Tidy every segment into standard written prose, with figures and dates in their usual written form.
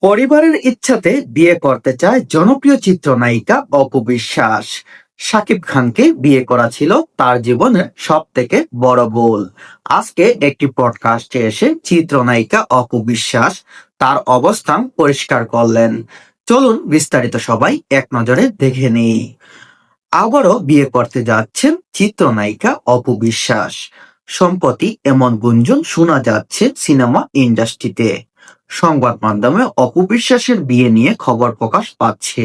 পরিবারের ইচ্ছাতে বিয়ে করতে চায় জনপ্রিয় চিত্রনায়িকা অপু বিশ্বাস। শাকিব খানকে বিয়ে করা ছিল তার জীবনের সব থেকে বড় ভুল। আজকে একটি পডকাস্টে এসে চিত্রনায়িকা অপু বিশ্বাস তার অবস্থান পরিষ্কার করলেন। চলুন বিস্তারিত সবাই এক নজরে দেখে নেই। আবারও বিয়ে করতে যাচ্ছেন চিত্রনায়িকা অপু বিশ্বাস। সম্প্রতি এমন গুঞ্জন শোনা যাচ্ছে সিনেমা ইন্ডাস্ট্রিতে। সংবাদ মাধ্যমে অপু বিশ্বাসের বিয়ে নিয়ে খবর প্রকাশ পাচ্ছে।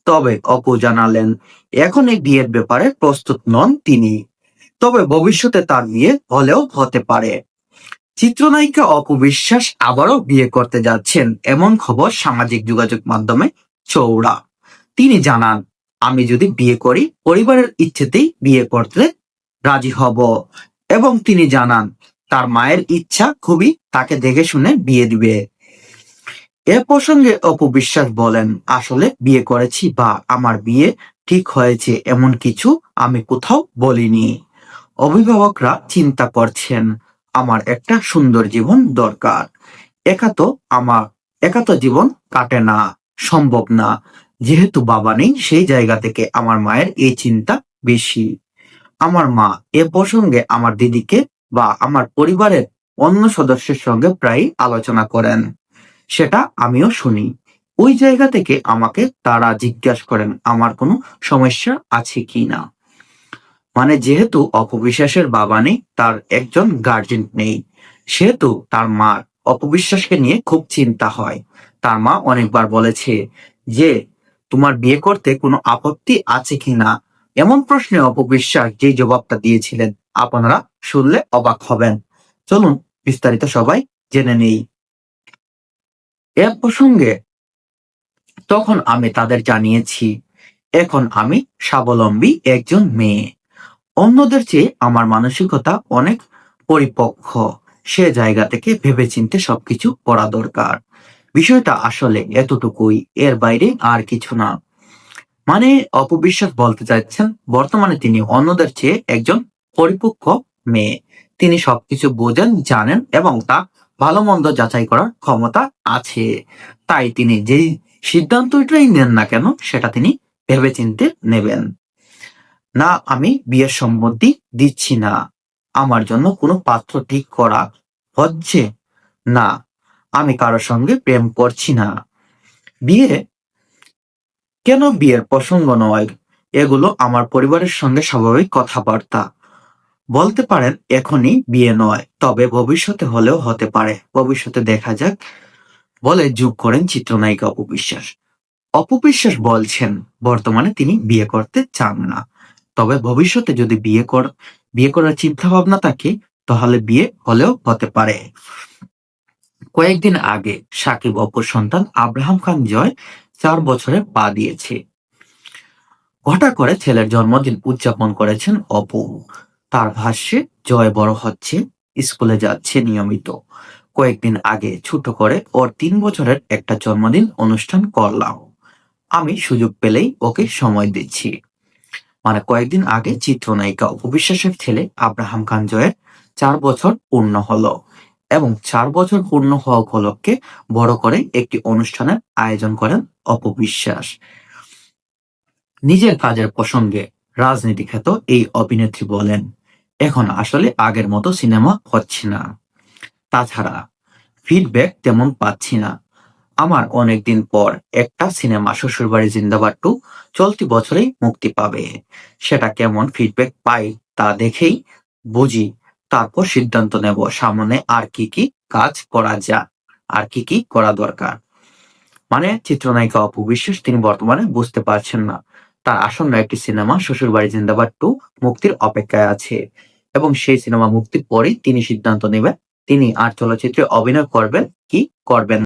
তবে অপু জানালেন এখন এই বিয়ের ব্যাপারে প্রস্তুত নন তিনি। তবে ভবিষ্যতে তার বিয়ে হলেও হতে পারে। চিত্রনায়িকা অপু বিশ্বাস আবারও বিয়ে করতে যাচ্ছেন এমন খবর সামাজিক যোগাযোগ মাধ্যমে চওড়া। তিনি জানান, আমি যদি বিয়ে করি পরিবারের ইচ্ছেতেই বিয়ে করতে রাজি হব। এবং তিনি জানান তার মায়ের ইচ্ছা খুবই তাকে দেখে শুনে বিয়ে দিবে। এ প্রসঙ্গে অপু বিশ্বাস বলেন, আসলে বিয়ে করেছি বা আমার বিয়ে ঠিক হয়েছে এমন কিছু আমি কোথাও বলিনি। অভিভাবকরা চিন্তা করছেন আমার একটা সুন্দর জীবন দরকার। একা তো আমার একা তো জীবন কাটে না, সম্ভব না। যেহেতু বাবা নেই সেই জায়গা থেকে আমার মায়ের এই চিন্তা বেশি। আমার মা এ প্রসঙ্গে আমার দিদিকে বা আমার পরিবারের অন্য সদস্যের সঙ্গে প্রায় আলোচনা করেন, সেটা আমিও শুনি। ওই জায়গা থেকে আমাকে তারা জিজ্ঞাসা করেন আমার কোনো সমস্যা আছে কিনা। মানে যেহেতু অপবিশ্বাসের বাবা নেই, তার একজন গার্জেন নেই, সেহেতু তার মা অপবিশ্বাসকে নিয়ে খুব চিন্তা হয়। তার মা অনেকবার বলেছে যে তোমার বিয়ে করতে কোনো আপত্তি আছে কিনা। এমন প্রশ্নে অপবিশ্বাস যে জবাবটা দিয়েছিলেন আপনারা শুনলে অবাক হবেন। চলুন বিস্তারিত সবাই জেনে নেই। এ প্রসঙ্গে তখন আমি তাদের জানিয়েছি এখন আমি স্বাবলম্বী একজন মেয়ে। অন্যদের চেয়ে আমার মানসিকতা অনেক পরিপক্ক। সে জায়গা থেকে ভেবেচিন্তে সবকিছু করা দরকার। বিষয়টা আসলে এতটুকুই, এর বাইরে আর কিছু না। মানে অপবিশ্বাস বলতে চাচ্ছেন বর্তমানে তিনি অন্যদের চেয়ে একজন পরিপক্ক মেয়ে। তিনি সবকিছু বোঝেন, জানেন এবং তা ভালো মন্দ যাচাই করার ক্ষমতা আছে। তাই তিনি যেই সিদ্ধান্তটাই নেন না কেন সেটা তিনি ভেবেচিন্তে নেবেন। না, আমি বিয়ের সম্মতি দিচ্ছি না। আমার জন্য কোনো পাত্র ঠিক করা হচ্ছে না। আমি কারোর সঙ্গে প্রেম করছি না। বিয়ে কেন বিয়ের প্রসঙ্গ নয়, এগুলো আমার পরিবারের সঙ্গে স্বাভাবিক কথাবার্তা। বলতে পারেন এখনই বিয়ে নয়, তবে ভবিষ্যতে হলেও হতে পারে। ভবিষ্যতে দেখা যাক বলে যোগ করেন চিত্রনায়িকা অপু বিশ্বাস। অপু বিশ্বাস বলছেন বর্তমানে তিনি বিয়ে করতে চান না, তবে ভবিষ্যতে যদি বিয়ে করার চিন্তা ভাবনা থাকে তাহলে বিয়ে হলেও হতে পারে। কয়েকদিন আগে সাকিব অপুর সন্তান আব্রাহাম খান জয় 4 বছরে পা দিয়েছে। ঘটা করে ছেলের জন্মদিন উদযাপন করেছেন অপু। তার ভাষ্যে জয় বড় হচ্ছে, স্কুলে যাচ্ছে নিয়মিত। কয়েকদিন আগে ছোট করে ওর 3 বছরের একটা জন্মদিন অনুষ্ঠান করলাম। আমি সুযোগ পেলেই ওকে সময় দিচ্ছি। মানে কয়েকদিন আগে চিত্রনায়িকা অপু বিশ্বাসের ছেলে আব্রাহাম খান জয়ের 4 বছর পূর্ণ হলো এবং 4 বছর পূর্ণ হওয়া উপলক্ষে বড় করে একটি অনুষ্ঠানের আয়োজন করেন অপু বিশ্বাস। নিজের কাজের প্রসঙ্গে রাজনীতি খ্যাত এই অভিনেত্রী বলেন, এখন আসলে আগের মতো সিনেমা হচ্ছে না। তাছাড়া ফিডব্যাক তেমন পাচ্ছি না। আমার অনেকদিন পর একটা সিনেমা শ্বশুরবাড়ি জিন্দাবাদ 2 চলতি বছরেই মুক্তি পাবে। সেটা কেমন ফিডব্যাক পাই তা দেখেই বুঝি, তারপর সিদ্ধান্ত নেব সামনে আর কি কি কাজ করা যায়, আর কি কি করা দরকার। মানে চিত্রনায়িকা অপু বিশ্বাস তিনি বর্তমানে বুঝতে পারছেন না তার আসন্ন একটি সিনেমা শ্বশুরবাড়ি জিন্দাবাদ 2 মুক্তির অপেক্ষায় আছে এবং সেই সিনেমা মুক্তির পরেই তিনি সিদ্ধান্ত নেবেন তিনি আর চলচ্চিত্রে অভিনয় করবেন কি করবেন।